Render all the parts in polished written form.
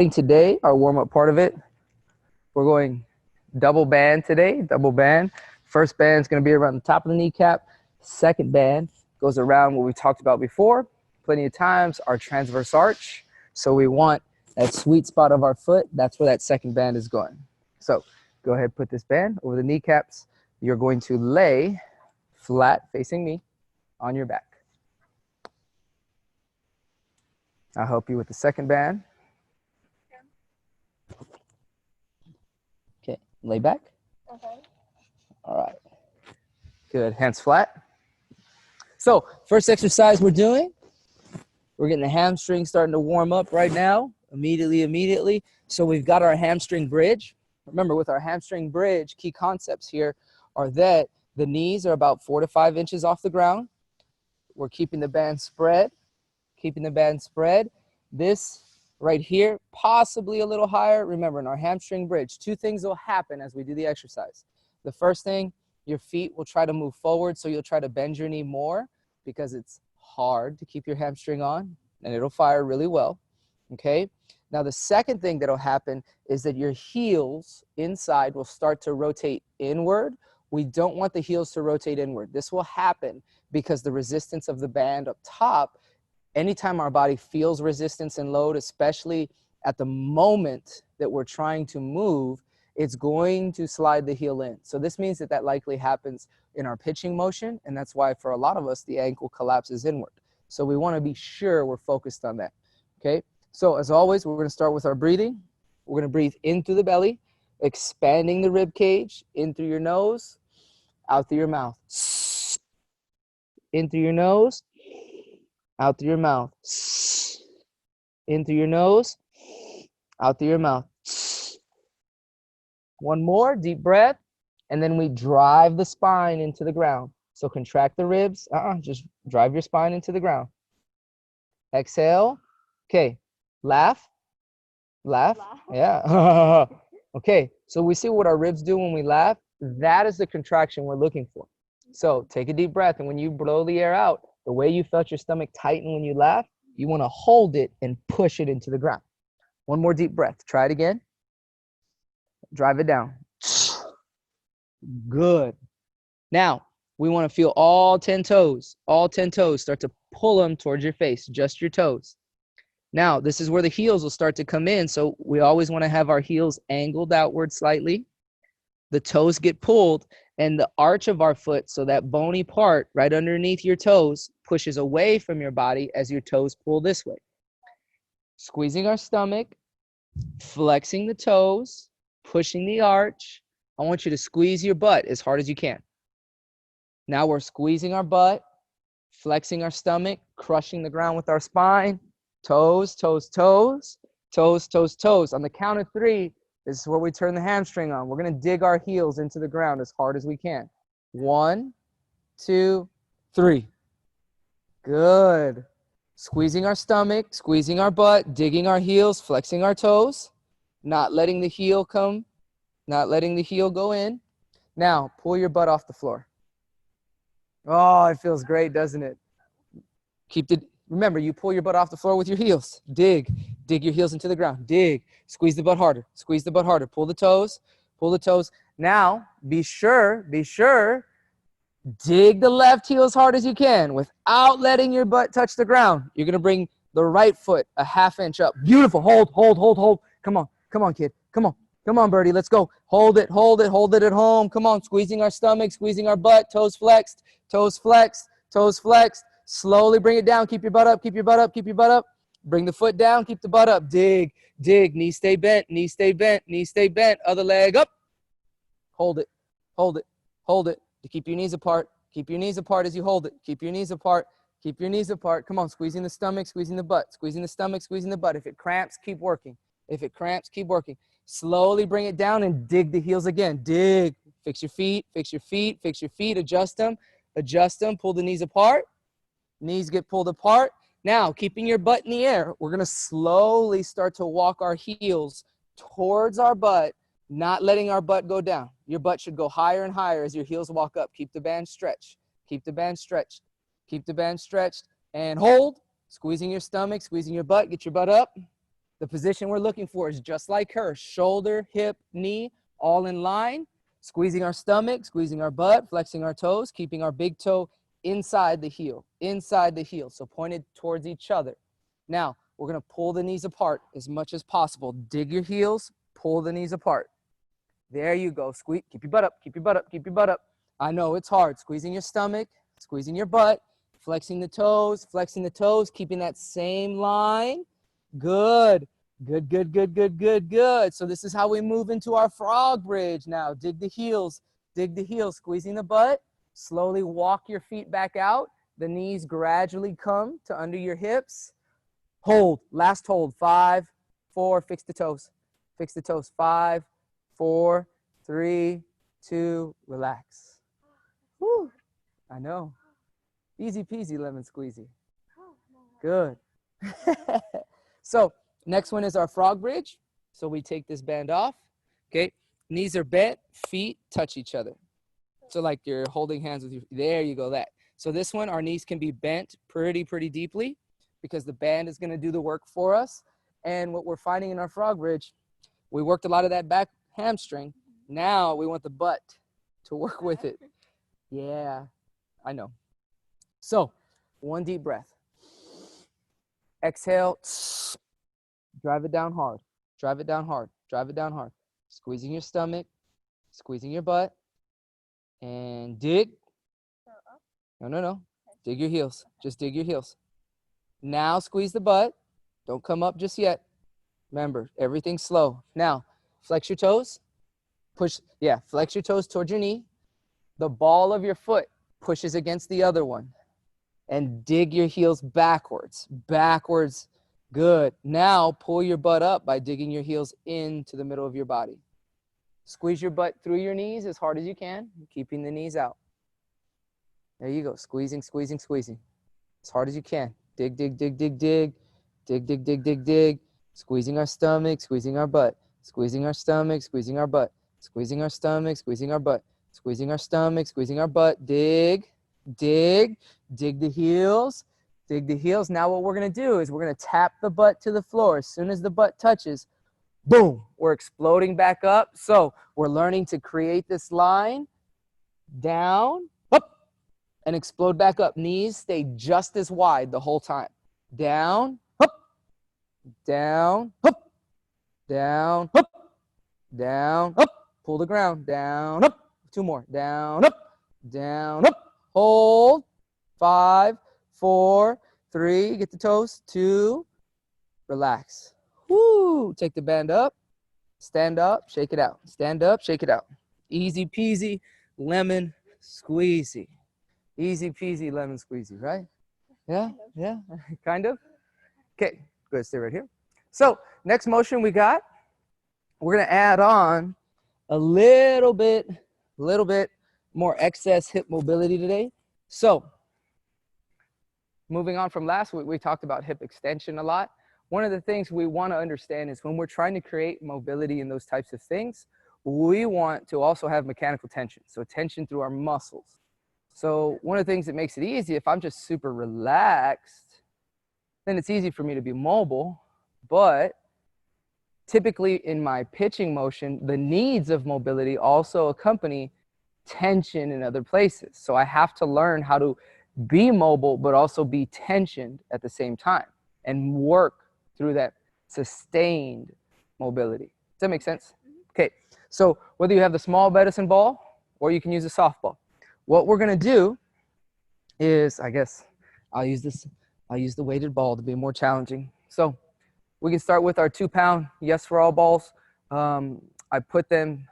Today, our warm-up part of it, we're going double band today, double band. First band is going to be around the top of the kneecap. Second band goes around what we talked about before plenty of times, our transverse arch. So we want that sweet spot of our foot. That's where that second band is going. So go ahead, put this band over the kneecaps. You're going to lay flat facing me on your back. I'll help you with the second band. Okay, lay back. Okay. All right. Good, hands flat. So first exercise we're doing, we're getting the hamstring starting to warm up right now, immediately. So we've got our hamstring bridge. Remember, with our hamstring bridge, key concepts here are that the knees are about 4 to 5 inches off the ground. We're keeping the band spread, This right here, possibly a little higher. Remember, in our hamstring bridge, two things will happen as we do the exercise. The first thing, your feet will try to move forward, so you'll try to bend your knee more because it's hard to keep your hamstring on, and it'll fire really well, okay? Now, the second thing that'll happen is that your heels inside will start to rotate inward. We don't want the heels to rotate inward. This will happen because the resistance of the band up top, anytime our body feels resistance and load, especially at the moment that we're trying to move, it's going to slide the heel in. So this means that that likely happens in our pitching motion, and that's why for a lot of us, the ankle collapses inward. So we want to be sure we're focused on that, okay? So as always, we're going to start with our breathing. We're going to breathe in through the belly, expanding the rib cage, in through your nose, out through your mouth. In through your nose, out through your mouth. In through your nose, out through your mouth. One more, deep breath, and then we drive the spine into the ground. So contract the ribs, just drive your spine into the ground. Exhale, okay, laugh, yeah. Okay, so we see what our ribs do when we laugh. That is the contraction we're looking for. So take a deep breath, and when you blow the air out, the way you felt your stomach tighten when you laugh, you want to hold it and push it into the ground. One more deep breath. Try it again. Drive it down. Good. Now, we want to feel all 10 toes. All 10 toes. Start to pull them towards your face, just your toes. Now, this is where the heels will start to come in, so we always want to have our heels angled outward slightly. The toes get pulled, and the arch of our foot, so that bony part right underneath your toes, pushes away from your body as your toes pull this way. Squeezing our stomach, flexing the toes, pushing the arch. I want you to squeeze your butt as hard as you can. Now we're squeezing our butt, flexing our stomach, crushing the ground with our spine. Toes, toes, toes, toes, toes, toes. On the count of 3, this is where we turn the hamstring on. We're going to dig our heels into the ground as hard as we can. 1, 2, 3. Good. Squeezing our stomach, squeezing our butt, digging our heels, flexing our toes, not letting the heel come, not letting the heel go in. Now, pull your butt off the floor. Oh, it feels great, doesn't it? Remember, you pull your butt off the floor with your heels. Dig your heels into the ground. Dig, squeeze the butt harder, pull the toes. Now, be sure, dig the left heel as hard as you can without letting your butt touch the ground. You're gonna bring the right foot a ½ inch up. Beautiful, hold. Come on, kid, come on, birdie, let's go. Hold it at home. Come on, squeezing our stomach, squeezing our butt, toes flexed. Slowly bring it down. Keep your butt up. Bring the foot down. Keep the butt up. Dig. Knees stay bent. Other leg up. Hold it. To keep your knees apart. Keep your knees apart as you hold it. Keep your knees apart. Come on, squeezing the stomach, squeezing the butt. Squeezing the stomach, squeezing the butt. If it cramps, keep working. Slowly bring it down and dig the heels again. Dig. Fix your feet. Adjust them. Pull the knees apart. Knees get pulled apart. Now, keeping your butt in the air, we're going to slowly start to walk our heels towards our butt, not letting our butt go down. Your butt should go higher and higher as your heels walk up. Keep the band stretched. And hold. Squeezing your stomach, squeezing your butt. Get your butt up. The position we're looking for is just like her, shoulder, hip, knee, all in line, squeezing our stomach, squeezing our butt, flexing our toes, keeping our big toe inside the heel, so pointed towards each other. Now, we're gonna pull the knees apart as much as possible. Dig your heels, pull the knees apart. There you go, squeeze, keep your butt up, keep your butt up, keep your butt up. I know it's hard, squeezing your stomach, squeezing your butt, flexing the toes, keeping that same line. Good, good, good, good, good, good, good. So this is how we move into our frog bridge now. Dig the heels, squeezing the butt. Slowly walk your feet back out. The knees gradually come to under your hips. Hold, last hold, 5, 4, fix the toes. 5, 4, 3, 2, relax. Whew, I know. Easy peasy lemon squeezy. Good. So next one is our frog bridge. So we take this band off, okay? Knees are bent, feet touch each other. So like you're holding hands with you. There you go, that. So this one, our knees can be bent pretty deeply because the band is gonna do the work for us. And what we're finding in our frog bridge, we worked a lot of that back hamstring. Now we want the butt to work with it. Yeah, I know. So one deep breath. Exhale, drive it down hard, drive it down hard, drive it down hard. Squeezing your stomach, squeezing your butt, and dig. No. Dig your heels, just dig your heels. Now squeeze the butt, don't come up just yet. Remember, everything's slow. Now, flex your toes, flex your toes towards your knee. The ball of your foot pushes against the other one. And dig your heels backwards. Good. Now pull your butt up by digging your heels into the middle of your body. Squeeze your butt through your knees as hard as you can, keeping the knees out. There you go, squeezing. As hard as you can. Dig. Squeezing our stomach, squeezing our butt. Squeezing our stomach, squeezing our butt. Squeezing our stomach, squeezing our butt. Squeezing our stomach, squeezing our butt. Dig the heels, Now what we're going to do is we're going to tap the butt to the floor. As soon as the butt touches, boom, we're exploding back up. So we're learning to create this line, down, up, and explode back up. Knees stay just as wide the whole time. Down, up, down, up, down, up, down, up, pull the ground, down, up, 2 more, down, up, hold, 5, 4, 3, get the toes, 2, relax. Woo, take the band up, stand up, shake it out. Stand up, shake it out. Easy peasy, lemon squeezy. Easy peasy, lemon squeezy, right? Yeah, kind of. Okay, good, stay right here. So next motion we got, we're gonna add on a little bit more excess hip mobility today. So moving on from last week, we talked about hip extension a lot. One of the things we want to understand is when we're trying to create mobility in those types of things, we want to also have mechanical tension. So tension through our muscles. So one of the things that makes it easy, if I'm just super relaxed, then it's easy for me to be mobile. But typically in my pitching motion, the needs of mobility also accompany tension in other places. So I have to learn how to be mobile, but also be tensioned at the same time and work through that sustained mobility. Does that make sense? Okay, so whether you have the small medicine ball or you can use a softball, what we're gonna do is, I guess, I'll use the weighted ball to be more challenging. So we can start with our 2-pound Yes for All balls. I put them,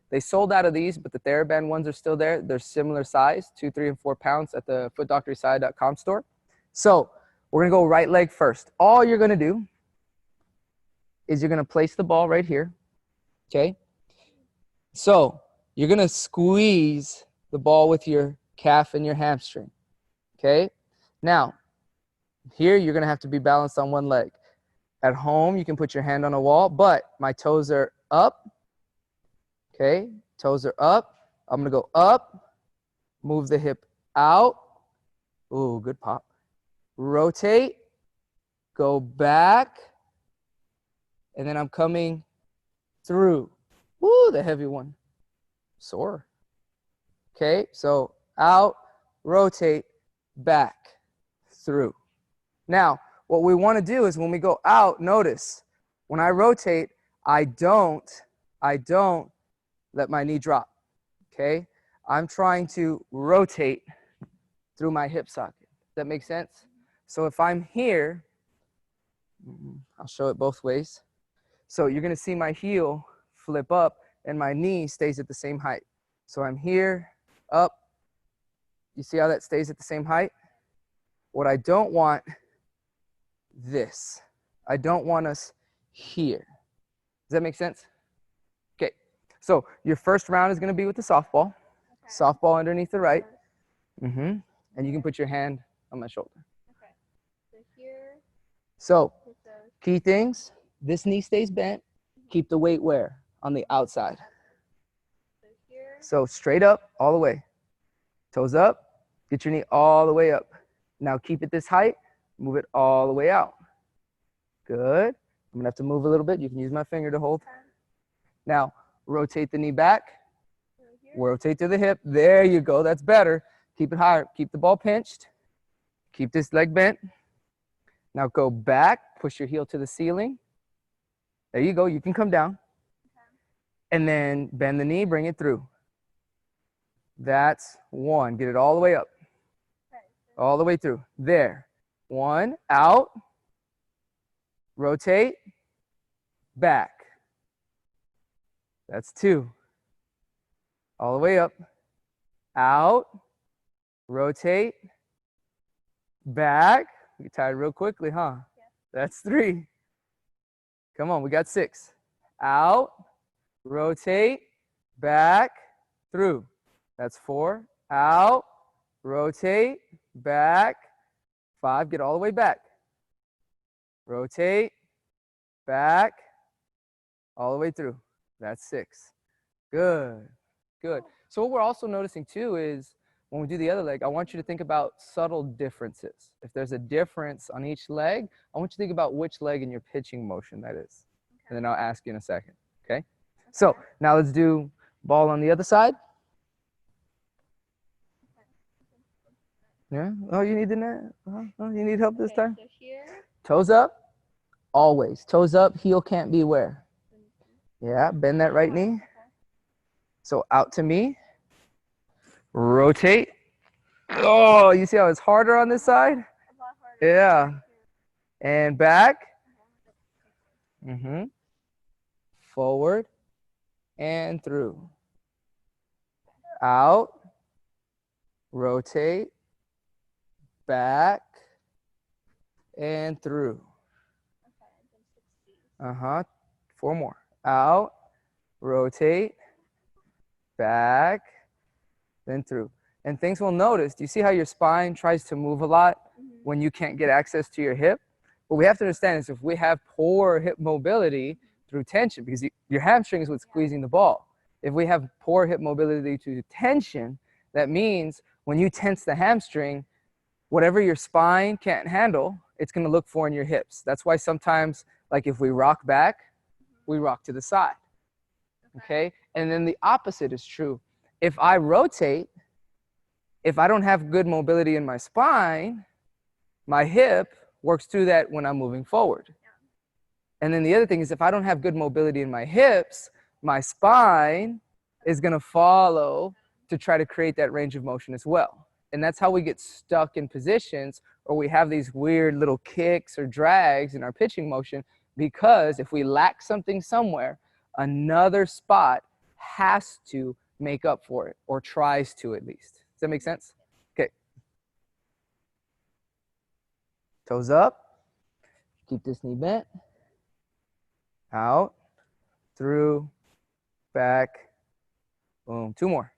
they sold out of these, but the TheraBand ones are still there. They're similar size, 2, 3, and 4 pounds at the footdoctorisaiah.com store. So we're gonna go right leg first. All you're gonna do is you're gonna place the ball right here, okay? So you're gonna squeeze the ball with your calf and your hamstring, okay? Now, here you're gonna have to be balanced on one leg. At home, you can put your hand on a wall, but my toes are up, okay? Toes are up. I'm gonna go up, move the hip out. Ooh, good pop. Rotate, go back, and then I'm coming through. Woo, the heavy one. Sore. Okay, so out, rotate, back, through. Now, what we want to do is when we go out, notice, when I rotate, I don't let my knee drop, okay? I'm trying to rotate through my hip socket. Does that make sense? So if I'm here, I'll show it both ways. So you're going to see my heel flip up and my knee stays at the same height. So I'm here, up. You see how that stays at the same height? What I don't want, this. I don't want us here. Does that make sense? Okay. So your first round is going to be with the softball. Okay. Softball underneath the right. And you can put your hand on my shoulder. Okay. So here. So key things. This knee stays bent. Keep the weight where? On the outside. So here. So straight up, all the way. Toes up. Get your knee all the way up. Now keep it this height. Move it all the way out. Good. I'm going to have to move a little bit. You can use my finger to hold. Now, rotate the knee back. Rotate to the hip. There you go. That's better. Keep it higher. Keep the ball pinched. Keep this leg bent. Now go back. Push your heel to the ceiling. There you go. You can come down. And then bend the knee. Bring it through. That's one. Get it all the way up. All the way through. There. One. Out. Rotate. Back. That's two. All the way up. Out. Rotate. Back. You get tired real quickly, huh? Yeah. That's three. Come on, we got six. Out. Rotate. Back. Through. That's four. Out. Rotate. Back. Five. Get all the way back. Rotate. Back. All the way through. That's six. Good. Good. So what we're also noticing too is when we do the other leg, I want you to think about subtle differences. If there's a difference on each leg, I want you to think about which leg in your pitching motion that is. Okay. And then I'll ask you in a second. Okay? So now let's do ball on the other side. Yeah. Oh, you need the net? Oh, you need help this time? So here. Toes up. Always. Toes up. Heel can't be where? Yeah. Bend that right knee. So out to me. Rotate. Oh, you see how it's harder on this side? Yeah. And back. Forward. And through. Out. Rotate. Back. And through. Four more. Out. Rotate. Back. Then through. And things we'll notice, do you see how your spine tries to move a lot when you can't get access to your hip? What we have to understand is if we have poor hip mobility through tension, because your hamstring is what's squeezing the ball. If we have poor hip mobility to tension, that means when you tense the hamstring, whatever your spine can't handle, it's going to look for in your hips. That's why sometimes, like if we rock back, we rock to the side. Okay? And then the opposite is true. If I rotate, if I don't have good mobility in my spine, my hip works through that when I'm moving forward. And then the other thing is if I don't have good mobility in my hips, my spine is going to follow to try to create that range of motion as well. And that's how we get stuck in positions or we have these weird little kicks or drags in our pitching motion, because if we lack something somewhere, another spot has to make up for it, or tries to at least. Does that make sense? Okay. Toes up. Keep this knee bent. Out. Through. Back. Boom. Two more.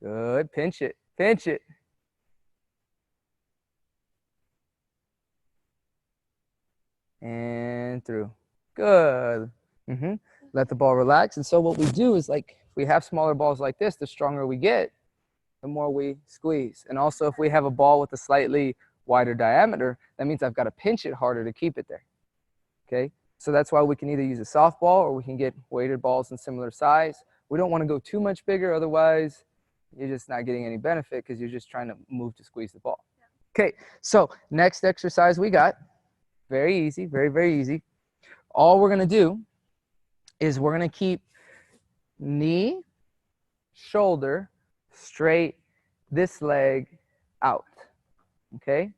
Good. Pinch it. Pinch it. And through. Good. Let the ball relax. And so what we do is, like, if we have smaller balls like this, the stronger we get, the more we squeeze. And also if we have a ball with a slightly wider diameter, that means I've got to pinch it harder to keep it there. okay? So that's why we can either use a softball or we can get weighted balls in similar size. We don't want to go too much bigger, otherwise you're just not getting any benefit because you're just trying to move to squeeze the ball. Okay, so next exercise we got, very easy, very, very easy. All we're gonna do is we're gonna keep knee, shoulder, straight, this leg out, okay?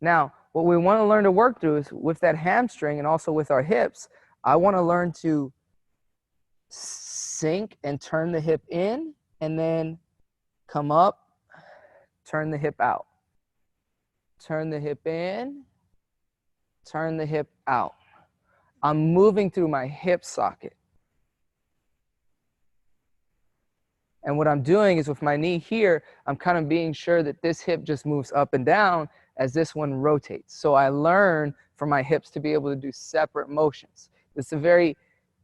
Now, what we want to learn to work through is with that hamstring and also with our hips, I want to learn to sink and turn the hip in and then come up, turn the hip out. Turn the hip in, turn the hip out. I'm moving through my hip socket. And what I'm doing is with my knee here, I'm kind of being sure that this hip just moves up and down as this one rotates. So I learn for my hips to be able to do separate motions. It's a very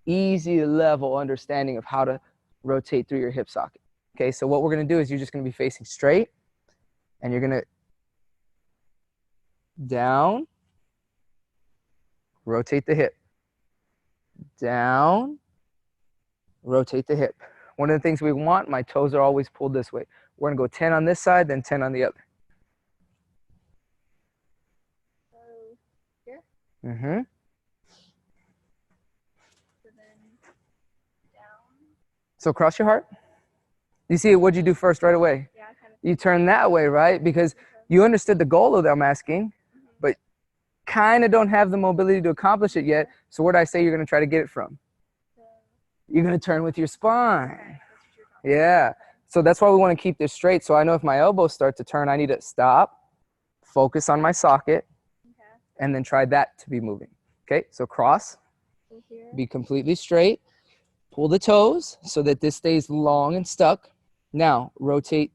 easy level understanding of how to rotate through your hip socket. Okay, so what we're gonna do is you're just gonna be facing straight and you're gonna down, rotate the hip, down, rotate the hip. One of the things we want, my toes are always pulled this way. We're gonna go 10 on this side, then 10 on the other. So here? Mm-hmm. So then down. So cross your heart. You see, what'd you do first right away? Yeah, I kind of. You turn that way, right? Because you understood the goal of that I'm asking, but kind of don't have the mobility to accomplish it yet. So where did I say you're gonna try to get it from? You're gonna turn with your spine. Yeah. So that's why we want to keep this straight. So I know if my elbows start to turn, I need to stop, focus on my socket, and then try that to be moving. Okay, so cross, be completely straight, pull the toes so that this stays long and stuck. Now rotate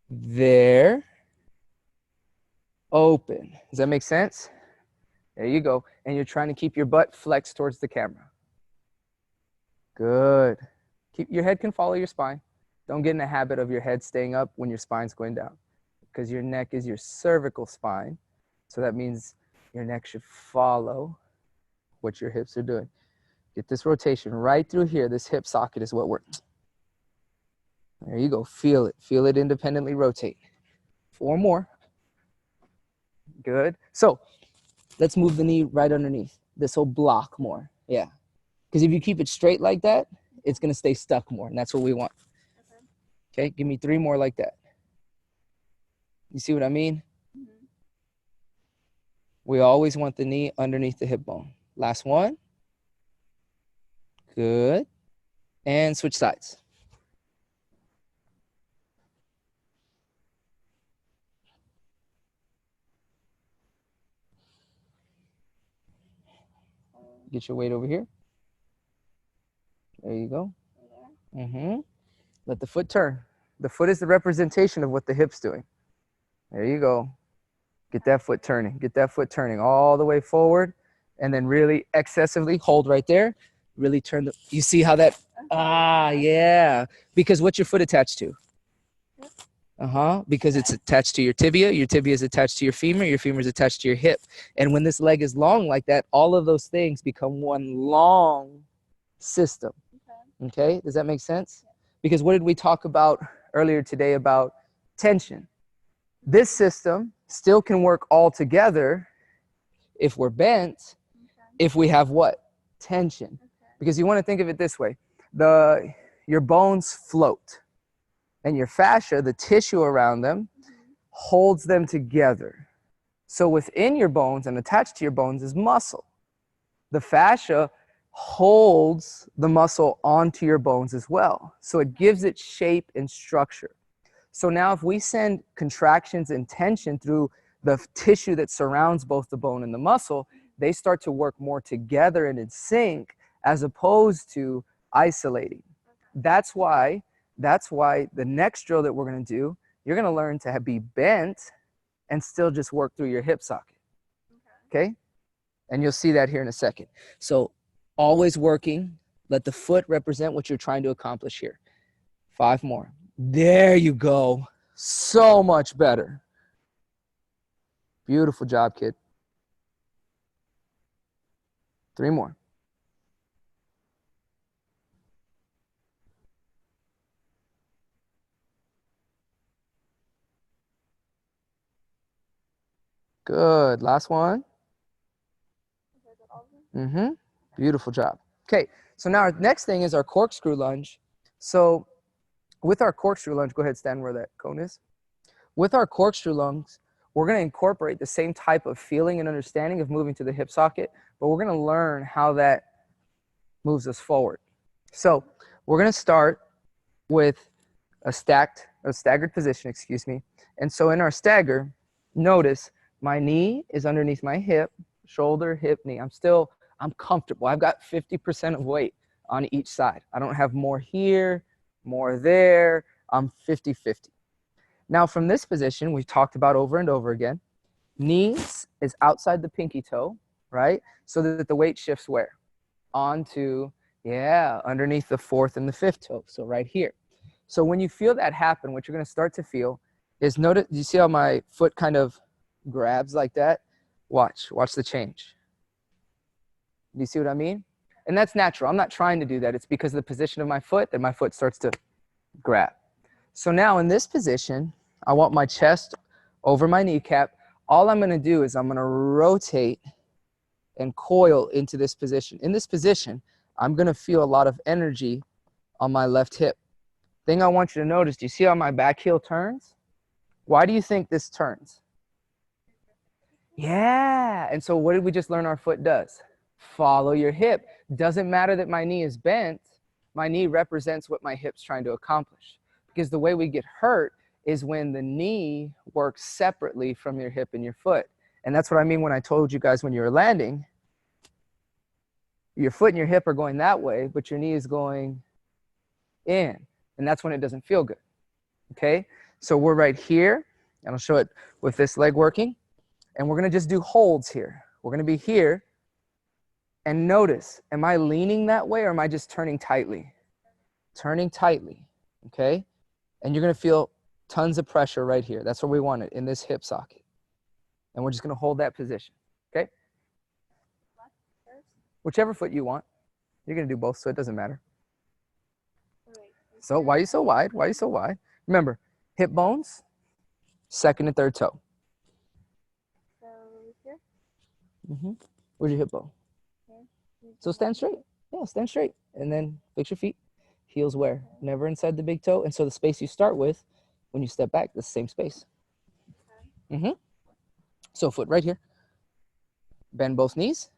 there, open. Does that make sense? There you go. And you're trying to keep your butt flexed towards the camera. Good. Keep your head can follow your spine. Don't get in the habit of your head staying up when your spine's going down, because your neck is your cervical spine. So that means your neck should follow what your hips are doing. Get this rotation right through here. This hip socket is what we're, there you go. Feel it. Feel it independently rotate. 4 more. Good. So let's move the knee right underneath. This will block more. Yeah. Because if you keep it straight like that, it's going to stay stuck more, and that's what we want. Okay, give me 3 more like that. You see what I mean? Mm-hmm. We always want the knee underneath the hip bone. Last one. Good. And switch sides. Get your weight over here. There you go. Mm-hmm. Let the foot turn. The foot is the representation of what the hip's doing. There you go. Get that foot turning. Get that foot turning all the way forward, and then really excessively hold right there. Really turn the, you see how that, yeah. Because what's your foot attached to? Because it's attached to your tibia is attached to your femur is attached to your hip. And when this leg is long like that, all of those things become one long system. Okay, does that make sense? Because what did we talk about earlier today about tension? This system still can work all together if we're bent, if we have what? Tension. Because you want to think of it this way. Your bones float, and your fascia, the tissue around them, holds them together. So within your bones and attached to your bones is muscle. The fascia holds the muscle onto your bones as well. So it gives it shape and structure. So now if we send contractions and tension through the tissue that surrounds both the bone and the muscle, they start to work more together and in sync as opposed to isolating. That's why the next drill that we're going to do, you're going to learn to be bent and still just work through your hip socket. Okay? And you'll see that here in a second. So always working. Let the foot represent what you're trying to accomplish here. 5 more. There you go. So much better. Beautiful job, kid. 3 more. Good. Last one. Is that all of them? Mm-hmm. Beautiful job. Okay, so now our next thing is our corkscrew lunge. So with our corkscrew lunge, go ahead, stand where that cone is. With our corkscrew lunge, we're going to incorporate the same type of feeling and understanding of moving to the hip socket, but we're going to learn how that moves us forward. So we're going to start with a staggered position, excuse me. And so in our stagger, notice my knee is underneath my hip, shoulder, hip, knee. I'm comfortable. I've got 50% of weight on each side. I don't have more here, more there. I'm 50-50. Now from this position, we've talked about over and over again, knees is outside the pinky toe, right? So that the weight shifts where? Onto, underneath the 4th and the 5th toe, so right here. So when you feel that happen, what you're going to start to feel is, notice, you see how my foot kind of grabs like that? Watch the change. Do you see what I mean? And that's natural. I'm not trying to do that. It's because of the position of my foot that my foot starts to grab. So now in this position, I want my chest over my kneecap. All I'm going to do is I'm going to rotate and coil into this position. In this position, I'm going to feel a lot of energy on my left hip. Thing I want you to notice, do you see how my back heel turns? Why do you think this turns? Yeah. And so what did we just learn our foot does? Follow your hip. Doesn't matter that my knee is bent. My knee represents what my hip's trying to accomplish. Because the way we get hurt is when the knee works separately from your hip and your foot. And that's what I mean when I told you guys when you were landing, your foot and your hip are going that way, but your knee is going in. And that's when it doesn't feel good. Okay? So we're right here, and I'll show it with this leg working. And we're going to just do holds here. We're going to be here. And notice, am I leaning that way or am I just turning tightly? Turning tightly. Okay? And you're going to feel tons of pressure right here. That's where we want it, in this hip socket. And we're just going to hold that position. Okay? Whichever foot you want. You're going to do both, so it doesn't matter. So why are you so wide? Why are you so wide? Remember, hip bones, 2nd and 3rd toe. So here? Mm-hmm. Where's your hip bone? Okay. So stand straight. Yeah, stand straight. And then fix your feet. Heels where? Never inside the big toe. And so the space you start with, when you step back, the same space. Mm-hmm. So foot right here. Bend both knees.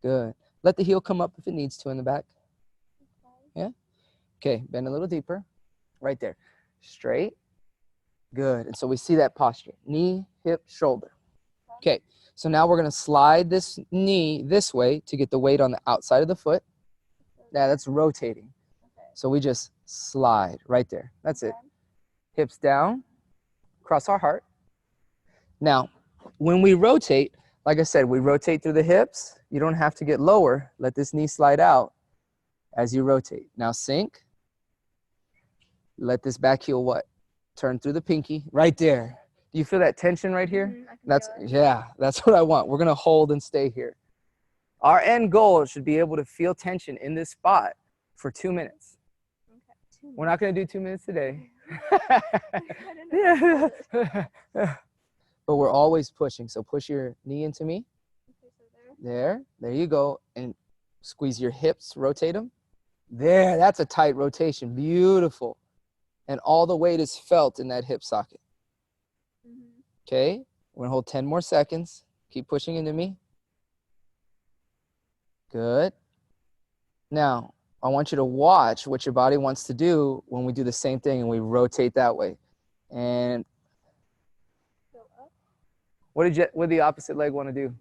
Good. Let the heel come up if it needs to in the back. Yeah. Okay, bend a little deeper. Right there. Straight. Good. And so we see that posture. Knee, hip, shoulder. Okay, so now we're going to slide this knee this way to get the weight on the outside of the foot. Yeah, that's rotating. So we just slide right there. That's it. Hips down, cross our heart. Now, when we rotate, like I said, we rotate through the hips. You don't have to get lower. Let this knee slide out as you rotate. Now sink. Let this back heel what? Turn through the pinky right there. Do you feel that tension right here? That's what I want. We're going to hold and stay here. Our end goal should be able to feel tension in this spot for 2 minutes. Okay. We're not going to do 2 minutes today. But we're always pushing. So push your knee into me. Okay, so There you go. And squeeze your hips, rotate them. There, that's a tight rotation. Beautiful. And all the weight is felt in that hip socket. Okay, we're gonna hold 10 more seconds. Keep pushing into me. Good. Now, I want you to watch what your body wants to do when we do the same thing and we rotate that way. And go up. what did the opposite leg want to do?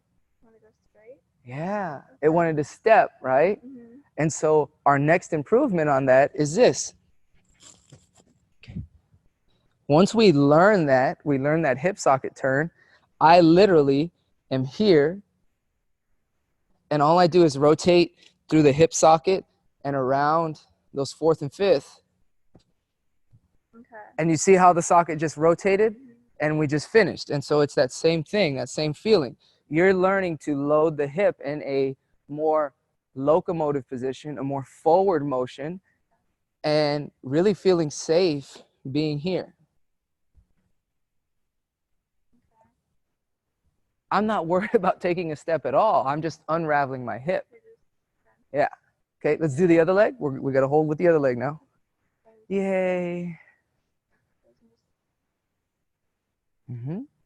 Want to go straight? Yeah, it wanted to step, right? And so our next improvement on that is this. Once we learn that hip socket turn, I literally am here, and all I do is rotate through the hip socket and around those 4th and 5th. Okay. And you see how the socket just rotated and we just finished. And so it's that same thing, that same feeling. you're learning to load the hip in a more locomotive position, a more forward motion, and really feeling safe being here. I'm not worried about taking a step at all. I'm just unraveling my hip. Yeah. Okay, let's do the other leg. We got to hold with the other leg now. Yay.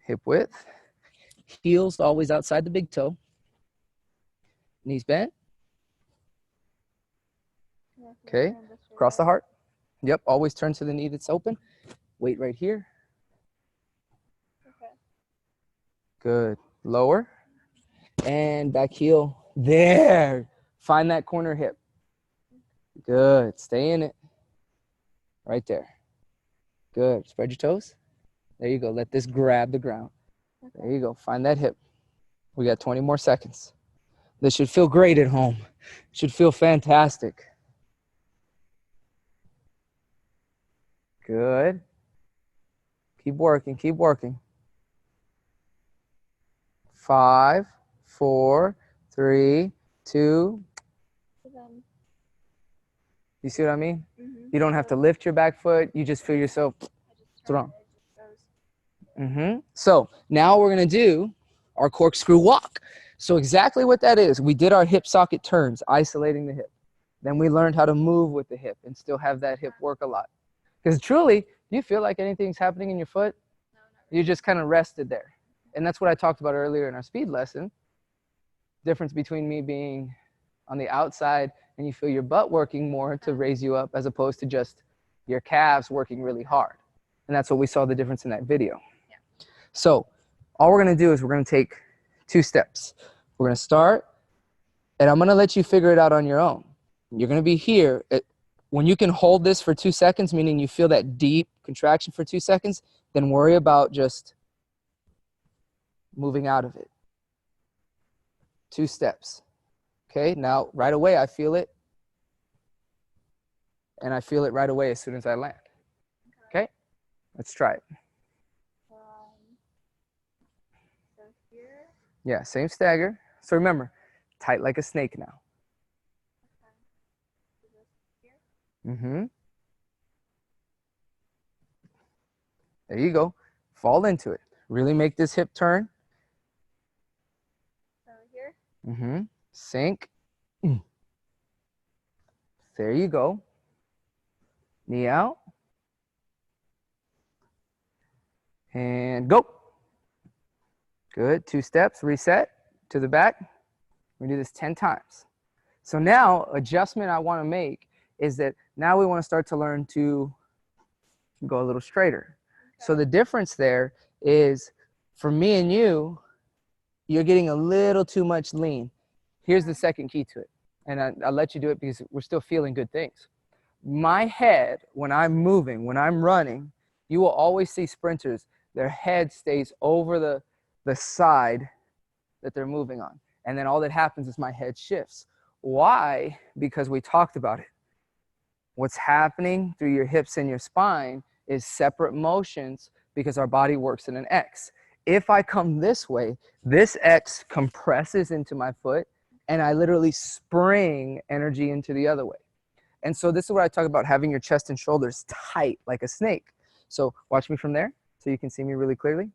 Hip width. Heels always outside the big toe. Knees bent. Okay, cross the heart. Yep, always turn to the knee that's open. Weight right here. Okay. Good. Lower. And back heel. There. Find that corner hip. Good. Stay in it. Right there. Good. Spread your toes. There you go. Let this grab the ground. There you go. Find that hip. We got 20 more seconds. This should feel great at home. Should feel fantastic. Good. Keep working. Keep working. 5, 4, 3, 2. You see what I mean? You don't have to lift your back foot. You just feel yourself strong. So now we're going to do our corkscrew walk. So exactly what that is, we did our hip socket turns, isolating the hip. Then we learned how to move with the hip and still have that hip work a lot. Because truly, do you feel like anything's happening in your foot? You just kind of rested there. And that's what I talked about earlier in our speed lesson. Difference between me being on the outside and you feel your butt working more to raise you up as opposed to just your calves working really hard. And that's what we saw the difference in that video. Yeah. So all we're going to do is we're going to take 2 steps. We're going to start, and I'm going to let you figure it out on your own. You're going to be here. When you can hold this for 2 seconds, meaning you feel that deep contraction for 2 seconds, then worry about just moving out of it. 2 steps. Okay, now right away I feel it. And I feel it right away as soon as I land. Okay, let's try it. So here. Yeah, same stagger. So remember, tight like a snake now. Here. There you go. Fall into it. Really make this hip turn. So here. Sink. There you go. Knee out. And go. Good. 2 steps. Reset to the back. We do this 10 times. So now, adjustment I want to make is that now we want to start to learn to go a little straighter. So the difference there is for me and you, you're getting a little too much lean. Here's the second key to it. And I'll let you do it because we're still feeling good things. My head, when I'm moving, when I'm running, you will always see sprinters, their head stays over the side that they're moving on. And then all that happens is my head shifts. Why? Because we talked about it. What's happening through your hips and your spine is separate motions because our body works in an X. If I come this way, this X compresses into my foot and I literally spring energy into the other way. And so this is what I talk about, having your chest and shoulders tight like a snake. So watch me from there so you can see me really clearly.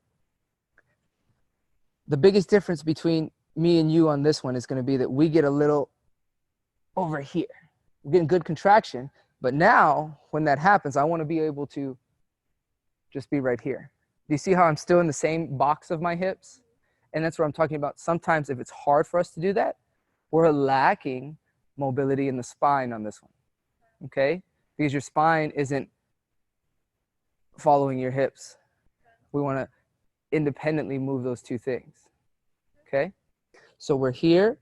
The biggest difference between me and you on this one is going to be that we get a little over here. We're getting good contraction, but now when that happens, I want to be able to just be right here. Do you see how I'm still in the same box of my hips? And that's what I'm talking about. Sometimes if it's hard for us to do that, we're lacking mobility in the spine on this one, okay? Because your spine isn't following your hips. We want to independently move those 2 things, okay? So we're here,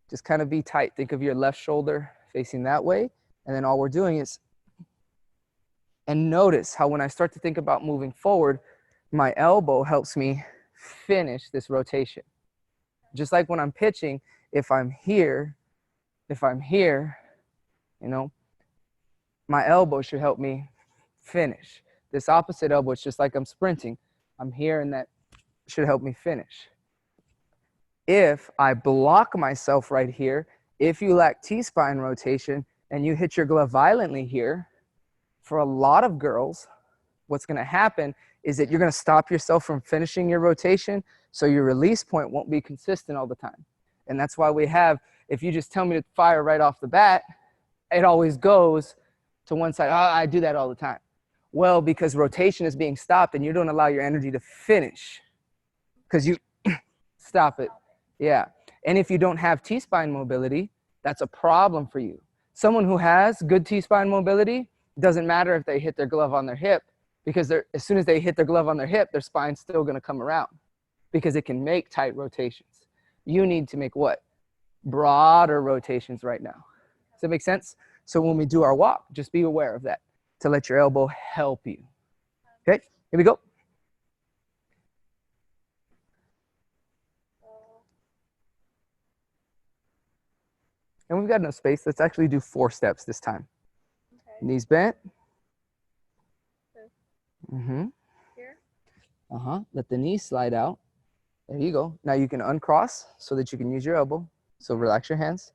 just kind of be tight. Think of your left shoulder facing that way, and then all we're doing is, and notice how when I start to think about moving forward, my elbow helps me finish this rotation. Just like when I'm pitching, if I'm here, you know, my elbow should help me finish. This opposite elbow, it's just like I'm sprinting. I'm here and that should help me finish. if I block myself right here, if you lack T-spine rotation and you hit your glove violently here, for a lot of girls, what's going to happen is that you're going to stop yourself from finishing your rotation, so your release point won't be consistent all the time. And that's why we have, if you just tell me to fire right off the bat, it always goes to one side. Oh, I do that all the time. Well, because rotation is being stopped and you don't allow your energy to finish because you stop it. Yeah. And if you don't have T-spine mobility, that's a problem for you. Someone who has good T-spine mobility, doesn't matter if they hit their glove on their hip, because as soon as they hit their glove on their hip, their spine's still going to come around because it can make tight rotations. You need to make what? Broader rotations right now. Does that make sense? So when we do our walk, just be aware of that to let your elbow help you. Okay, here we go. And we've got enough space. Let's actually do 4 steps this time. Okay. Knees bent. Mm-hmm. Here. Let the knees slide out. There you go. Now you can uncross so that you can use your elbow. So relax your hands.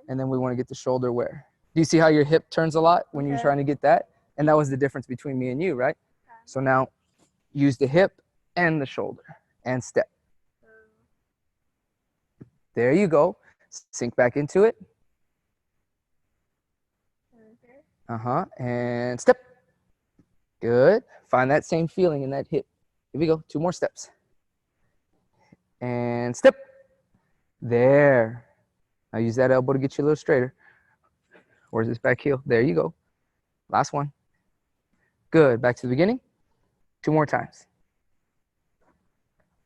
And then we want to get the shoulder where? Do you see how your hip turns a lot when you're trying to get that? And that was the difference between me and you, right? So now use the hip and the shoulder and step. There you go. Sink back into it. And step. Good. Find that same feeling in that hip. Here we go. 2 more steps. And step. There. Now use that elbow to get you a little straighter. Where's this back heel? There you go. Last one. Good. Back to the beginning. 2 more times.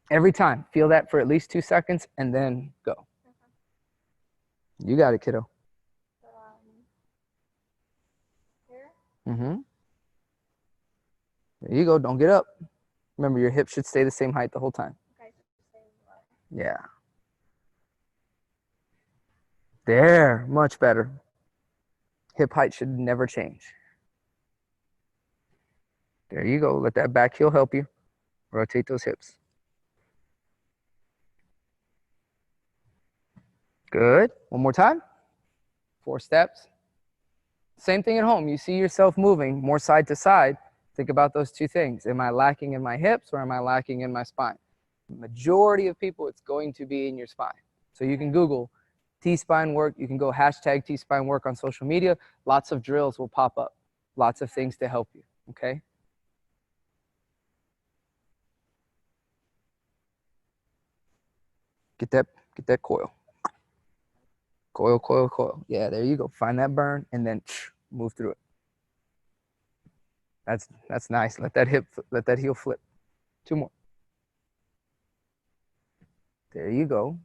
Every time. Feel that for at least 2 seconds and then go. You got it, kiddo. Here. There you go. Don't get up. Remember, your hip should stay the same height the whole time. Okay. Yeah. There. Much better. Hip height should never change. There you go. Let that back heel help you. Rotate those hips. Good. One more time. 4 steps. Same thing at home. You see yourself moving more side to side. Think about those 2 things. Am I lacking in my hips or am I lacking in my spine? The majority of people, it's going to be in your spine. So you can Google T-spine work. You can go hashtag T-spine work on social media. Lots of drills will pop up. Lots of things to help you. Okay? Get that coil. Coil, coil, coil. Yeah, there you go. Find that burn and then move through it. That's nice. Let that heel flip. 2 more. There you go.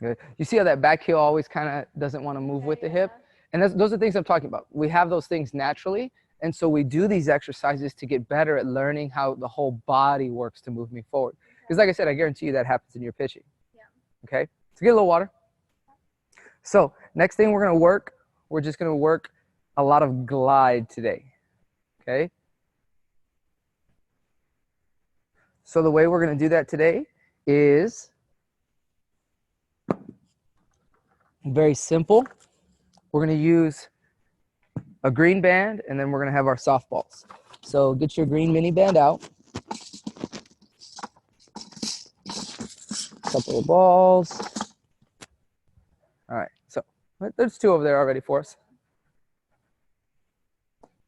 Good. You see how that back heel always kind of doesn't want to move with the hip? And those are things I'm talking about. We have those things naturally. And so we do these exercises to get better at learning how the whole body works to move me forward. Because like I said, I guarantee you that happens in your pitching. Yeah. Okay? So get a little water. So next thing we're going to work, we're just going to work a lot of glide today. Okay? So the way we're going to do that today is very simple. We're going to use a green band, and then we're going to have our softballs. So get your green mini band out. Couple of balls. All right, so there's 2 over there already for us.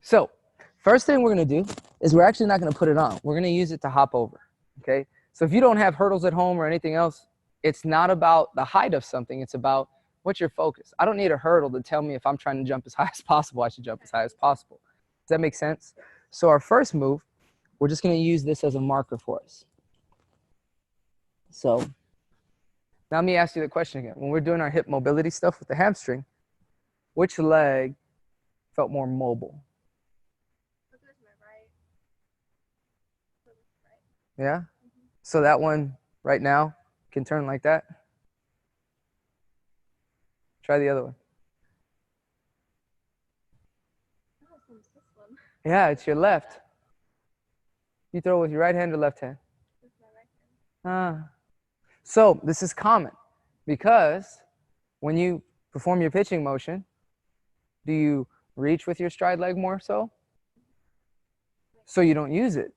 So first thing we're going to do is we're actually not going to put it on. We're going to use it to hop over, okay? So if you don't have hurdles at home or anything else, it's not about the height of something. It's about what's your focus. I don't need a hurdle to tell me if I'm trying to jump as high as possible, I should jump as high as possible. Does that make sense? So our first move, we're just going to use this as a marker for us. So now let me ask you the question again. When we're doing our hip mobility stuff with the hamstring, which leg felt more mobile? Yeah? So that one right now can turn like that. Try the other one. Yeah, it's your left. You throw with your right hand or left hand? With my right hand. So this is common because when you perform your pitching motion, do you reach with your stride leg more so? So you don't use it.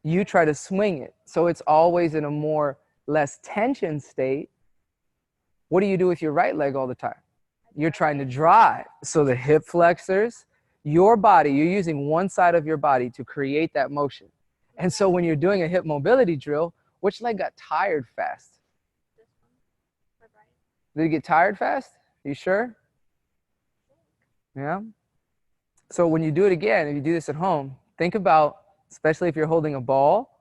You try to swing it. So it's always in a more less tension state. What do you do with your right leg all the time? You're trying to drive. So the hip flexors, your body, you're using one side of your body to create that motion. And so when you're doing a hip mobility drill, which leg got tired fast? This one. My right. Did it get tired fast? You sure? Yeah. So when you do it again, if you do this at home, think about, especially if you're holding a ball,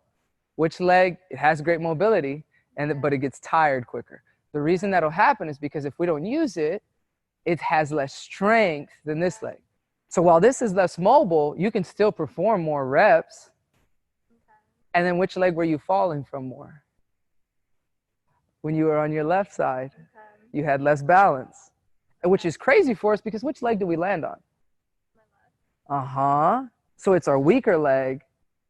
which leg, it has great mobility, but it gets tired quicker. The reason that'll happen is because if we don't use it, it has less strength than this leg. So while this is less mobile, you can still perform more reps. And then which leg were you falling from more? When you were on your left side, you had less balance, which is crazy for us because which leg do we land on? So it's our weaker leg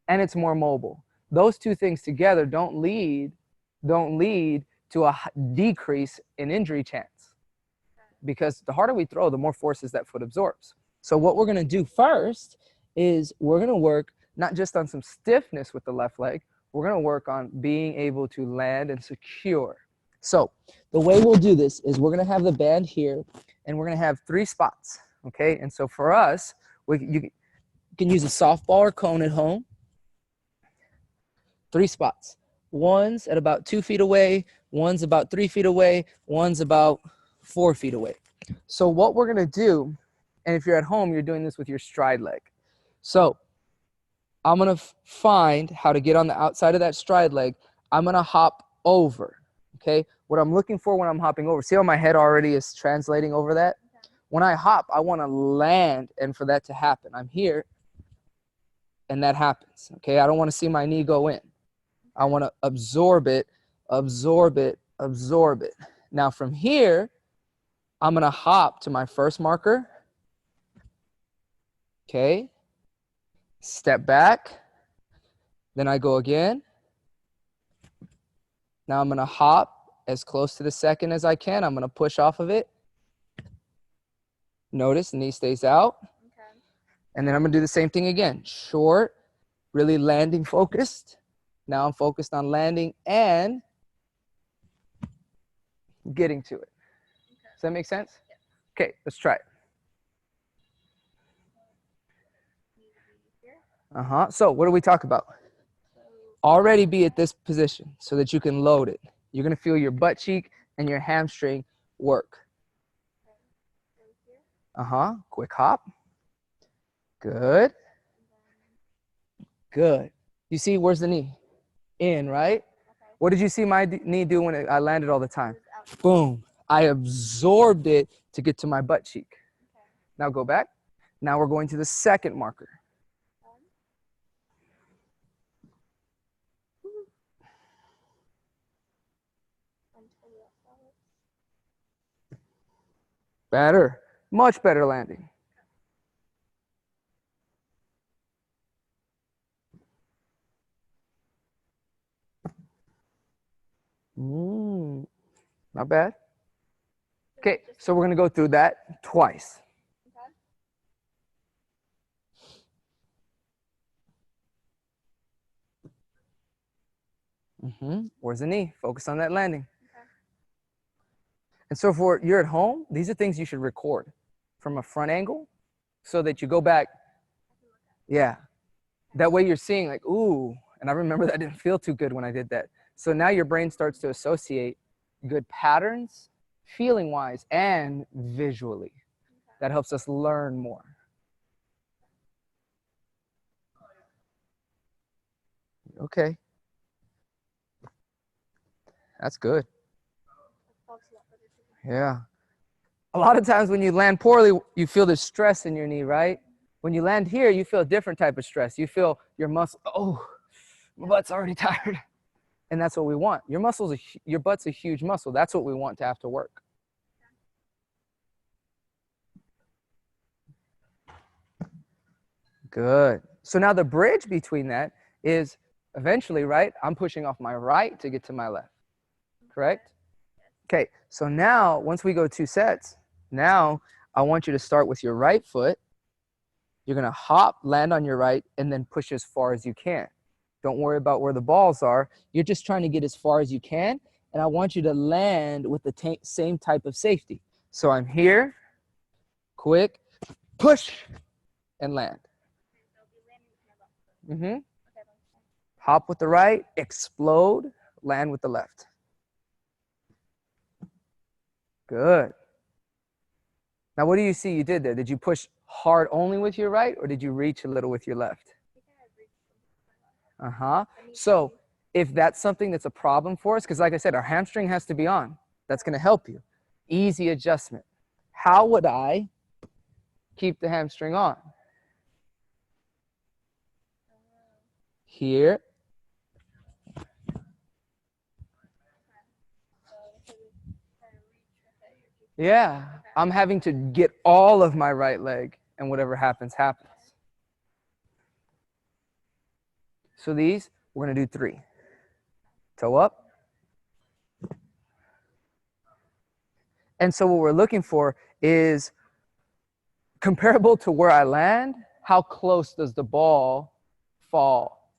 and it's more mobile. Those two things together don't lead to a decrease in injury chance. Because the harder we throw, the more forces that foot absorbs. So what we're gonna do first is we're gonna work not just on some stiffness with the left leg, we're gonna work on being able to land and secure. So the way we'll do this is we're gonna have the band here and we're gonna have 3 spots, okay? And so for us, you can use a softball or cone at home. 3 spots. One's at about 2 feet away, one's about 3 feet away, one's about 4 feet away. So what we're gonna do, and if you're at home, you're doing this with your stride leg. So I'm gonna find how to get on the outside of that stride leg. I'm gonna hop over, okay? What I'm looking for when I'm hopping over, see how my head already is translating over that? When I hop, I wanna land and for that to happen. I'm here and that happens, okay? I don't wanna see my knee go in. I wanna absorb it, absorb it, absorb it. Now from here, I'm gonna hop to my first marker, okay? Step back, then I go again. Now I'm gonna hop as close to the second as I can. I'm gonna push off of it. Notice knee stays out. Okay. And then I'm gonna do the same thing again. Short, really landing focused. Now I'm focused on landing and getting to it. Does that make sense? Yeah. Okay, let's try it. Here. So what do we talk about? Already be at this position so that you can load it. You're gonna feel your butt cheek and your hamstring work. Quick hop. Good. Good. You see, where's the knee? In, right? Okay. What did you see my knee do when I landed all the time? It was out. Boom. I absorbed it to get to my butt cheek. Okay. Now go back. Now we're going to the second marker. Better. Much better landing. Not bad. Okay, so we're going to go through that twice. Where's the knee? Focus on that landing. Okay. And so for you're at home, these are things you should record from a front angle so that you go back. Yeah. That way you're seeing like, ooh, and I remember that didn't feel too good when I did that. So now your brain starts to associate good patterns, feeling wise and visually. That helps us learn more. Okay. That's good. Yeah. A lot of times when you land poorly, you feel this stress in your knee, right? When you land here, you feel a different type of stress. You feel your muscle, oh, my butt's already tired. And that's what we want. Your butt's a huge muscle. That's what we want to have to work. Good. So now the bridge between that is eventually, right, I'm pushing off my right to get to my left, correct? Okay, so now once we go 2 sets, now I want you to start with your right foot. You're gonna hop, land on your right, and then push as far as you can. Don't worry about where the balls are. You're just trying to get as far as you can, and I want you to land with the same type of safety. So I'm here, quick, push, and land. Hop with the right, explode, land with the left. Good. Now, what do you see you did there? Did you push hard only with your right, or did you reach a little with your left? So if that's something that's a problem for us, because like I said, our hamstring has to be on. That's going to help you. Easy adjustment. How would I keep the hamstring on? Here. Yeah, I'm having to get all of my right leg, and whatever happens, happens. So these, we're going to do 3. Toe up. And so what we're looking for is comparable to where I land, how close does the ball fall?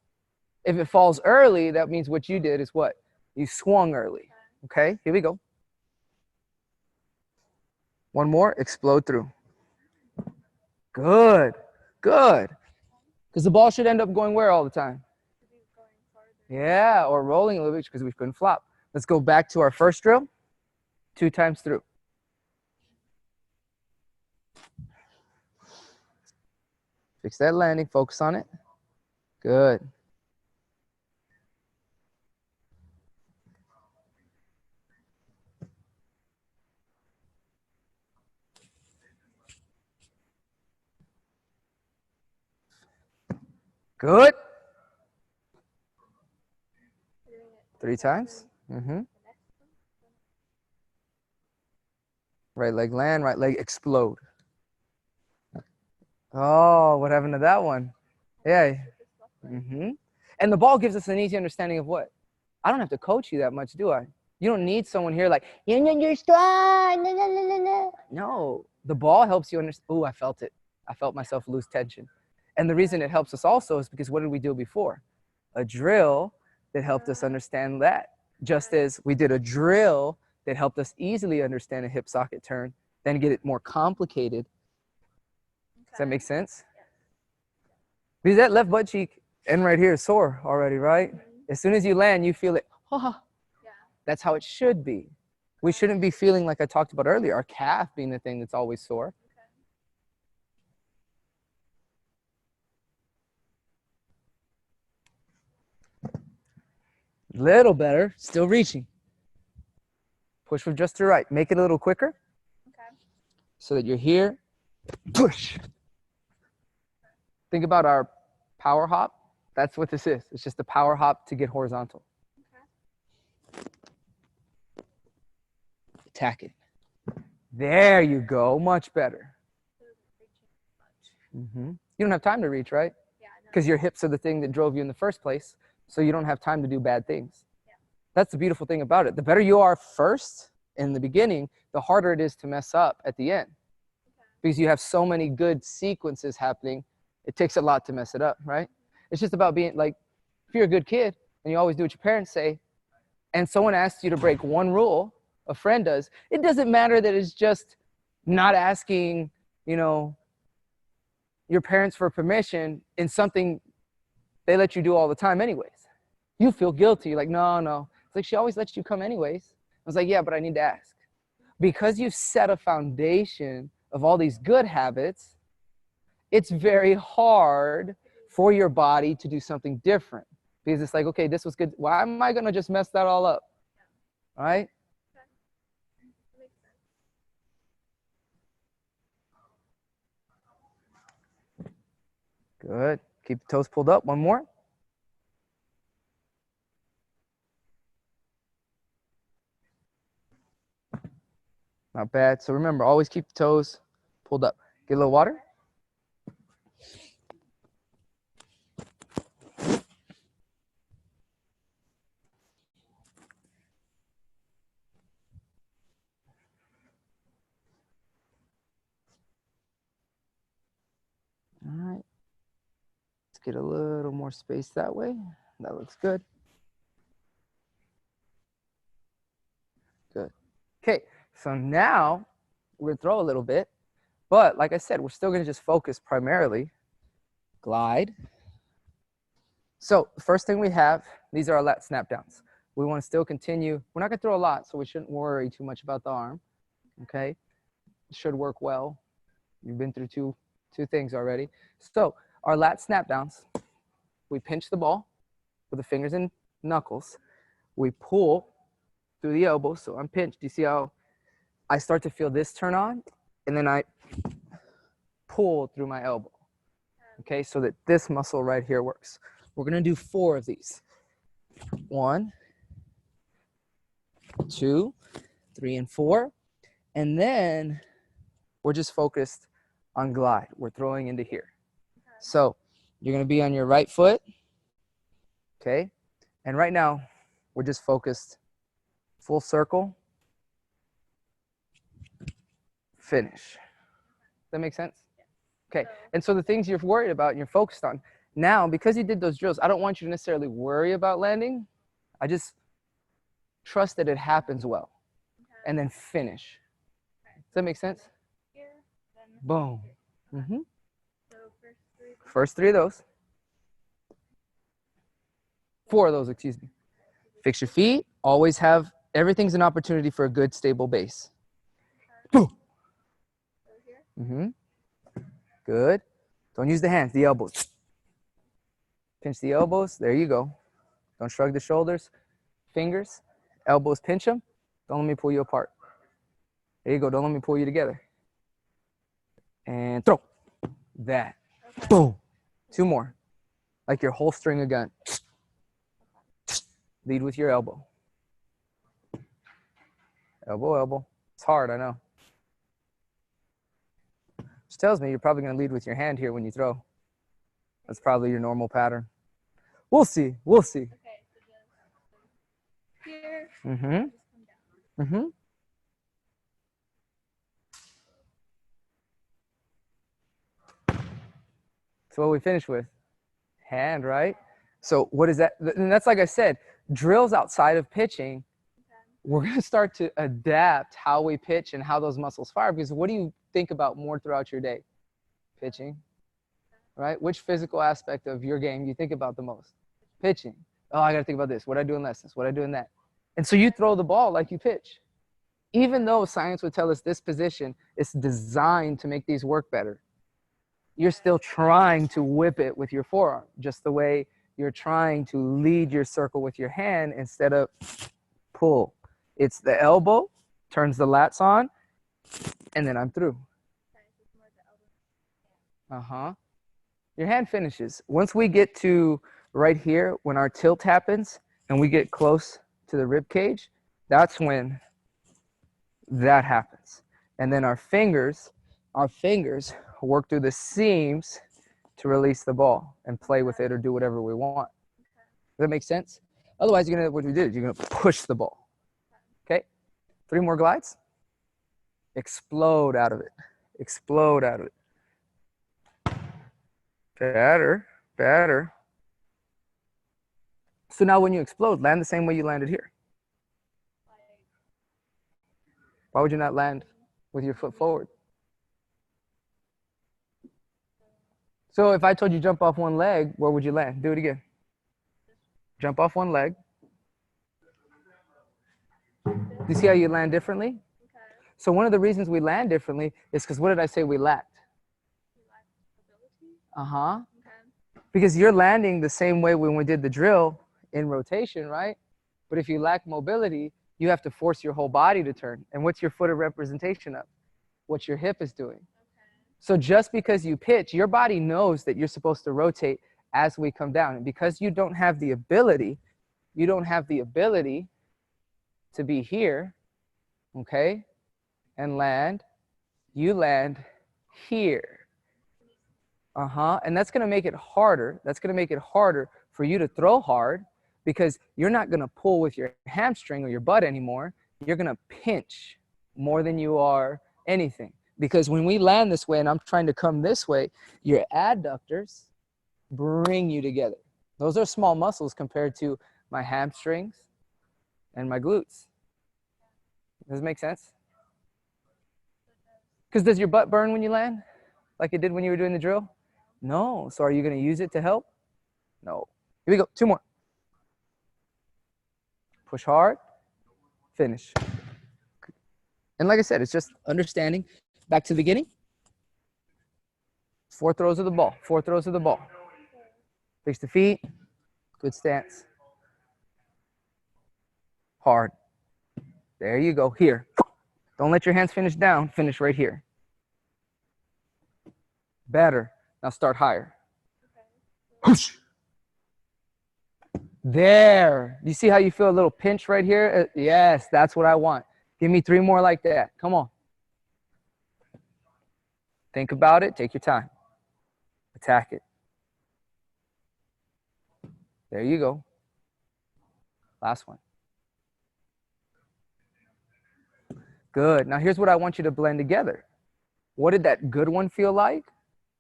If it falls early, that means what you did is what? You swung early. Okay, here we go. One more, explode through. Good, good. Because the ball should end up going where all the time? Yeah, or rolling a little bit because we couldn't flop. Let's go back to our first drill. 2 times through. Fix that landing, focus on it. Good. Good. 3 times. Right leg land, right leg explode. Oh, what happened to that one? Yeah. And the ball gives us an easy understanding of what? I don't have to coach you that much, do I? You don't need someone here like, you're strong. No, the ball helps you understand. Oh, I felt it. I felt myself lose tension. And the reason it helps us also is because what did we do before? A drill that helped us understand that. Just as we did a drill that helped us easily understand a hip socket turn, then get it more complicated. Does that make sense? Because that left butt cheek and right here is sore already, right? As soon as you land, you feel it. Oh, that's how it should be. We shouldn't be feeling like I talked about earlier, our calf being the thing that's always sore. Little better, still reaching. Push with just your right. Make it a little quicker. So that you're here. Push. Think about our power hop. That's what this is. It's just a power hop to get horizontal. Attack it. There you go. Much better. You don't have time to reach, right? Yeah. Because your hips are the thing that drove you in the first place. So you don't have time to do bad things. Yeah. That's the beautiful thing about it. The better you are first in the beginning, the harder it is to mess up at the end. Because you have so many good sequences happening, it takes a lot to mess it up, right? It's just about being like, if you're a good kid and you always do what your parents say, and someone asks you to break one rule, a friend does, it doesn't matter that it's just not asking, your parents for permission in something they let you do all the time anyways. You feel guilty. You're like, no. It's like, she always lets you come anyways. I was like, yeah, but I need to ask. Because you've set a foundation of all these good habits, it's very hard for your body to do something different. Because it's like, okay, this was good. Why am I going to just mess that all up? Right? Good. Keep the toes pulled up. One more. Not bad. So remember, always keep the toes pulled up. Get a little water. get a little more space that way. That looks good. Good. Okay, so now we're gonna throw a little bit, but like I said, we're still gonna just focus primarily. Glide. So the first thing we have, these are our lat snap downs. We want to still continue. We're not gonna throw a lot, so we shouldn't worry too much about the arm. Okay, it should work well. You've been through two things already. So our lat snap downs, we pinch the ball with the fingers and knuckles. We pull through the elbows. So I'm pinched. You see how I start to feel this turn on, and then I pull through my elbow. Okay, so that this muscle right here works. We're gonna do 4 of these. 1, 2, 3, and 4. And then we're just focused on glide. We're throwing into here. So you're gonna be on your right foot, okay? And right now, we're just focused full circle, finish. Does that make sense? Okay, and so the things you're worried about and you're focused on, now, because you did those drills, I don't want you to necessarily worry about landing. I just trust that it happens well. And then finish. Does that make sense? Here, then Boom. Mm-hmm. so First 3 of those. 4 of those, excuse me. Fix your feet. Always have, everything's an opportunity for a good, stable base. Boom. so here. Mm-hmm. Good. Don't use the hands, the elbows. Pinch the elbows. There you go. Don't shrug the shoulders. Fingers, elbows, pinch them. Don't let me pull you apart. There you go. Don't let me pull you together. And throw. That. Okay. Boom. 2 more. Like you're holstering a gun. Lead with your elbow. Elbow, elbow. It's hard, I know. Which tells me you're probably going to lead with your hand here when you throw. That's probably your normal pattern. We'll see. We'll see. Okay, so just here. Mm-hmm. Just come down. Mm-hmm. So what we finish with? Hand, right? So what is that? And that's like I said, drills outside of pitching, we're going to start to adapt how we pitch and how those muscles fire. Because what do you think about more throughout your day? Pitching, right? Which physical aspect of your game do you think about the most? Pitching. Oh, I got to think about this. What I do in lessons? What I do in that? And so you throw the ball like you pitch. Even though science would tell us this position is designed to make these work better, you're still trying to whip it with your forearm, just the way you're trying to lead your circle with your hand instead of pull. It's the elbow, turns the lats on, and then I'm through. Uh-huh. Your hand finishes. Once we get to right here, when our tilt happens and we get close to the rib cage, that's when that happens. And then our fingers work through the seams to release the ball and play with it or do whatever we want. Does that make sense? Otherwise, what we did is you're gonna push the ball. Okay? 3 more glides. Explode out of it. Explode out of it. Better, better. So now when you explode, land the same way you landed here. Why would you not land with your foot forward? So if I told you jump off one leg, where would you land? Do it again. Jump off one leg. Do you see how you land differently? Okay. So one of the reasons we land differently is because what did I say we lacked? You lack ability. Uh-huh. Okay. Because you're landing the same way when we did the drill in rotation, right? But if you lack mobility, you have to force your whole body to turn. And what's your foot a representation of? What your hip is doing. So just because you pitch, your body knows that you're supposed to rotate as we come down. And because you don't have the ability to be here, okay, and land, you land here. Uh-huh. And that's going to make it harder. That's going to make it harder for you to throw hard because you're not going to pull with your hamstring or your butt anymore. You're going to pinch more than you are anything. Because when we land this way and I'm trying to come this way, your adductors, bring you together. Those are small muscles compared to my hamstrings and my glutes. Does it make sense? Because does your butt burn when you land like it did when you were doing the drill? No. So are you going to use it to help? No. Here we go. 2 more. Push hard. Finish. And like I said, it's just understanding. Back to the beginning. 4 throws of the ball. 4 throws of the ball. Fix the feet. Good stance. Hard. There you go. Here. Don't let your hands finish down. Finish right here. Better. Now start higher. Whoosh. There. You see how you feel a little pinch right here? Yes, that's what I want. Give me 3 more like that. Come on. Think about it. Take your time. Attack it. There you go. Last one. Good. Now here's what I want you to blend together. What did that good one feel like?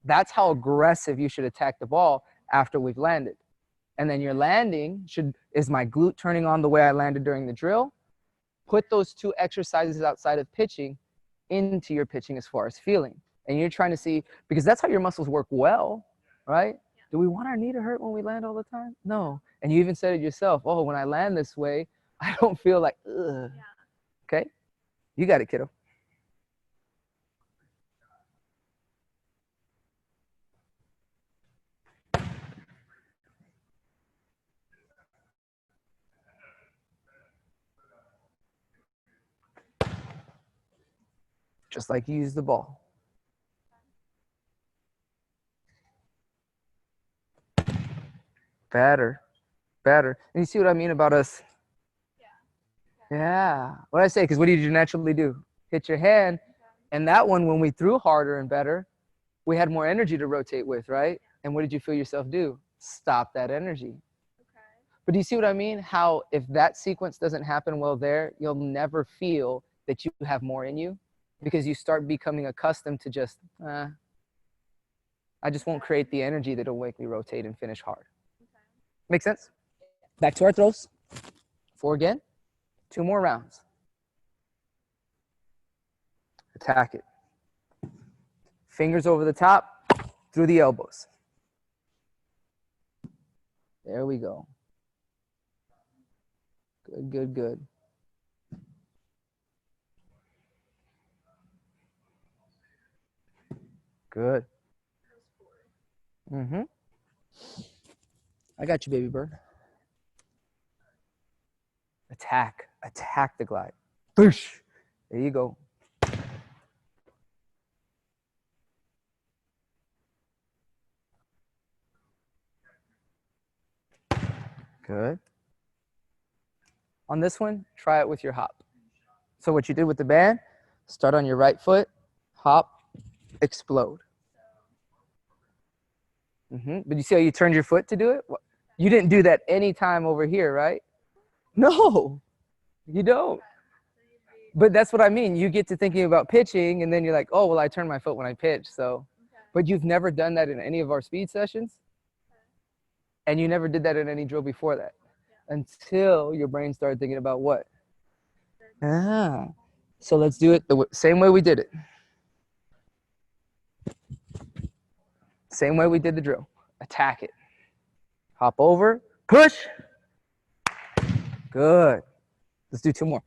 That's how aggressive you should attack the ball after we've landed. And then your landing is my glute turning on the way I landed during the drill? Put those 2 exercises outside of pitching into your pitching as far as feeling. And you're trying to see, because that's how your muscles work well, right? Do we want our knee to hurt when we land all the time? No. And you even said it yourself. Oh, when I land this way, I don't feel like, ugh. Okay? You got it, kiddo. Just like you use the ball. Better. Better. And you see what I mean about us? Yeah. What did I say? Because what did you naturally do? Hit your hand. And that one, when we threw harder and better, we had more energy to rotate with, right? And what did you feel yourself do? Stop that energy. But do you see what I mean? How if that sequence doesn't happen well there, you'll never feel that you have more in you because you start becoming accustomed to just, I just won't create the energy that'll make me rotate and finish hard. Make sense? Back to our throws. 4 again. 2 more rounds. Attack it. Fingers over the top, through the elbows. There we go. Good, good, good. Good. Mm-hmm. I got you, baby bird. Attack. Attack the glide. Boosh. There you go. Good. On this one, try it with your hop. So what you did with the band, start on your right foot, hop, explode. But you see how you turned your foot to do it? You didn't do that any time over here, right? No, you don't. But that's what I mean. You get to thinking about pitching, and then you're like, oh, well, I turn my foot when I pitch. So, but you've never done that in any of our speed sessions? And you never did that in any drill before that? Until your brain started thinking about what? So let's do it the same way we did it. Same way we did the drill. Attack it. Hop over. Push. Good. Let's do 2 more.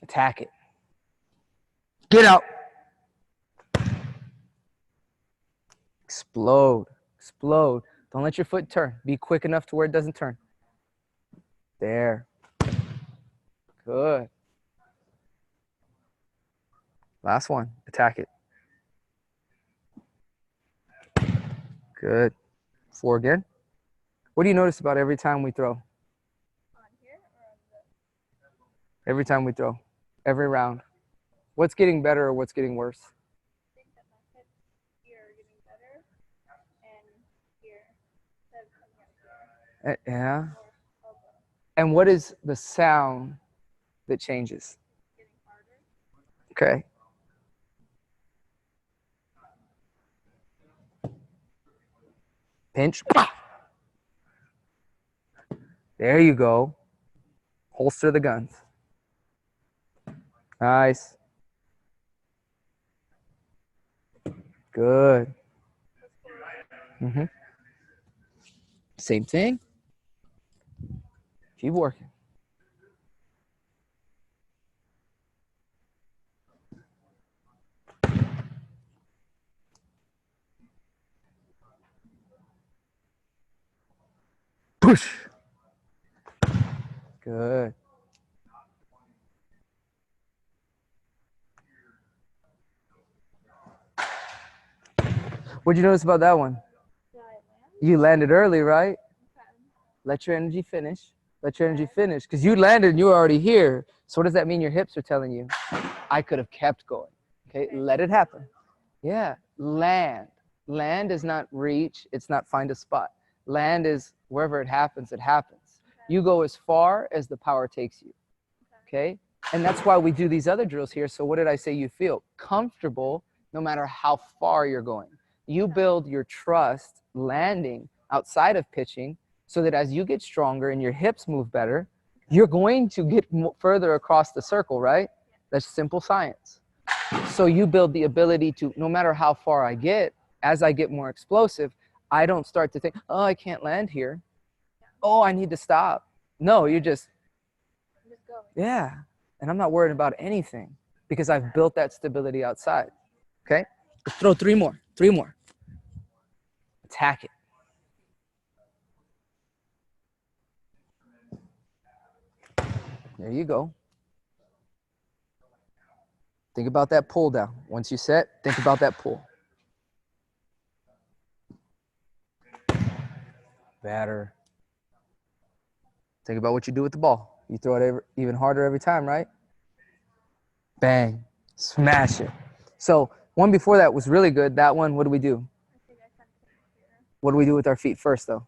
Attack it. Get out. Explode. Explode. Don't let your foot turn. Be quick enough to where it doesn't turn. There. Good. Last one. Attack it. Good. 4 again. What do you notice about every time we throw? On here or on the? Every time we throw. Every round. What's getting better or what's getting worse? I think that my hips here are getting better, and here instead of coming out here. Yeah. Or elbow. And what is the sound that changes? Getting harder. Okay. Pinch. There you go. Holster the guns. Nice. Good. Same thing. Keep working. Push. Good. What'd you notice about that one? Did I land? You landed early, right? Okay. Let your energy finish. Let your energy finish. Because you landed and you were already here. So what does that mean your hips are telling you? I could have kept going. Okay, let it happen. Yeah, land. Land is not reach. It's not find a spot. Land is wherever it happens, it happens. You go as far as the power takes you. Okay? And that's why we do these other drills here. So what did I say you feel? Comfortable no matter how far you're going. You build your trust landing outside of pitching so that as you get stronger and your hips move better, you're going to get further across the circle, right? That's simple science. So you build the ability to, no matter how far I get, as I get more explosive, I don't start to think, oh, I can't land here. Oh, I need to stop. No, you just, Just go. yeah. And I'm not worried about anything because I've built that stability outside. Okay? Let's throw three more. Three more. Attack it. There you go. Think about that pull down. Once you set, think about that pull. Better. Think about what you do with the ball. You throw it even harder every time, right? Bang. Smash it. So one before that was really good. That one, what do we do? I think I sent it here. What do we do with our feet first, though?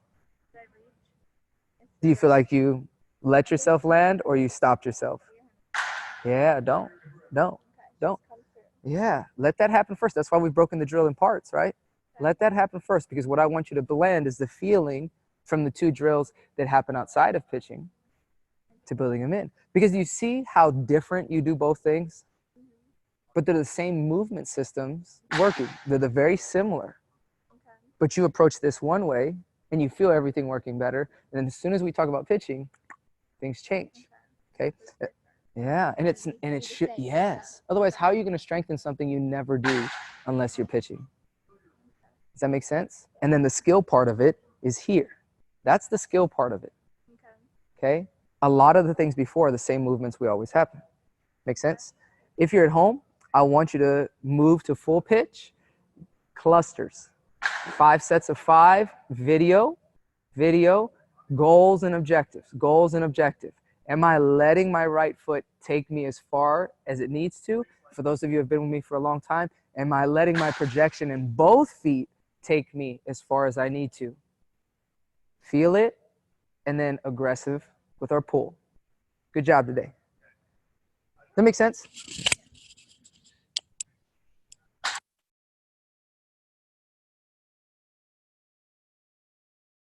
Did I reach? Do you feel like you let yourself land or you stopped yourself? Yeah, don't. Okay. Don't. Just come through. Yeah, let that happen first. That's why we've broken the drill in parts, right? Let that happen first, because what I want you to blend is the feeling from the two drills that happen outside of pitching to building them in. Because you see how different you do both things, but they're the same movement systems working. They're very similar, Okay. but you approach this one way and you feel everything working better. And then as soon as we talk about pitching, things change. Okay. Yeah, and it should, yes. Otherwise, how are you going to strengthen something you never do unless you're pitching? Does that make sense? And then the skill part of it is here. That's the skill part of it. Okay. Okay? A lot of the things before are the same movements we always happen. Make sense? If you're at home, I want you to move to full pitch, clusters, 5 sets of 5, video, goals and objectives, goals and objective. Am I letting my right foot take me as far as it needs to? For those of you who have been with me for a long time, am I letting my projection in both feet take me as far as I need to? Feel it, and then aggressive with our pull. Good job today. That make sense?